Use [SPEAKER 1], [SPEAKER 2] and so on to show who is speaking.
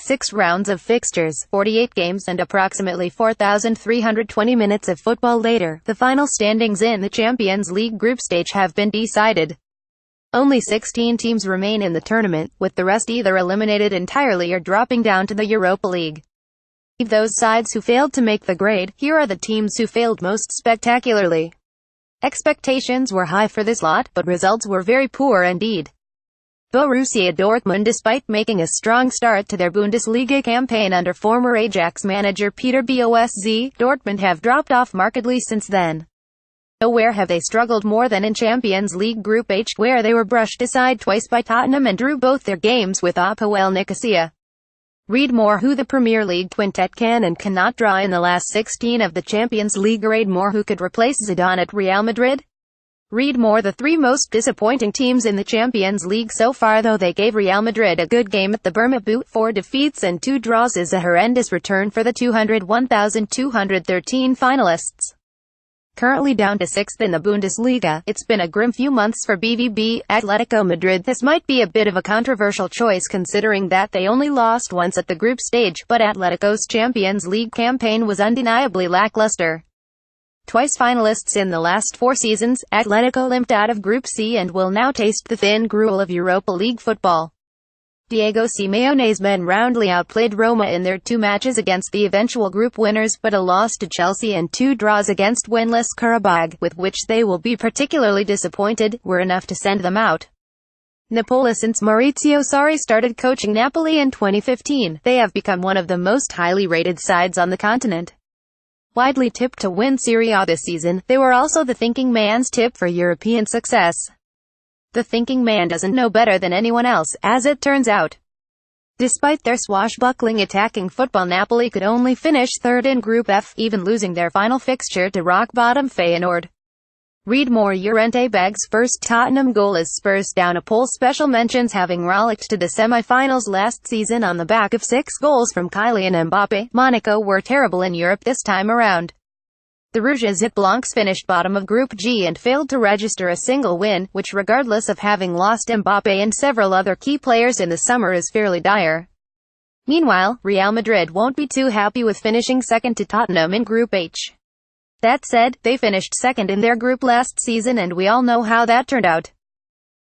[SPEAKER 1] 6 rounds of fixtures, 48 games and approximately 4,320 minutes of football later, the final standings in the Champions League group stage have been decided. Only 16 teams remain in the tournament, with the rest either eliminated entirely or dropping down to the Europa League. Of those sides who failed to make the grade, here are the teams who failed most spectacularly. Expectations were high for this lot, but results were very poor indeed. Borussia Dortmund, despite making a strong start to their Bundesliga campaign under former Ajax manager Peter Bosz, Dortmund have dropped off markedly since then. Nowhere have they struggled more than in Champions League Group H, where they were brushed aside twice by Tottenham and drew both their games with Apoel Nicosia. Read more who the Premier League quintet can and cannot draw in the last 16 of the Champions League. Read more who could replace Zidane at Real Madrid. Read more the 3 most disappointing teams in the Champions League so far. Though they gave Real Madrid a good game at the Bernabeu, 4 defeats and 2 draws is a horrendous return for the 201,213 finalists. Currently down to 6th in the Bundesliga, it's been a grim few months for BVB, Atletico Madrid. This might be a bit of a controversial choice considering that they only lost once at the group stage, but Atletico's Champions League campaign was undeniably lackluster. Twice finalists in the last 4 seasons, Atletico limped out of Group C and will now taste the thin gruel of Europa League football. Diego Simeone's men roundly outplayed Roma in their 2 matches against the eventual group winners, but a loss to Chelsea and 2 draws against winless Karabag, with which they will be particularly disappointed, were enough to send them out. Napoli. Since Maurizio Sarri started coaching Napoli in 2015, they have become one of the most highly rated sides on the continent. Widely tipped to win Serie A this season, they were also the thinking man's tip for European success. The thinking man doesn't know better than anyone else, as it turns out. Despite their swashbuckling attacking football, Napoli could only finish 3rd in Group F, even losing their final fixture to rock-bottom Feyenoord. Read more Llorente Bag's first Tottenham goal as Spurs down a pole. Special mentions having rollicked to the semi-finals last season on the back of 6 goals from Kylian Mbappe, Monaco were terrible in Europe this time around. The Rouges et Blancs finished bottom of Group G and failed to register a single win, which regardless of having lost Mbappe and several other key players in the summer is fairly dire. Meanwhile, Real Madrid won't be too happy with finishing 2nd to Tottenham in Group H. That said, they finished 2nd in their group last season and we all know how that turned out.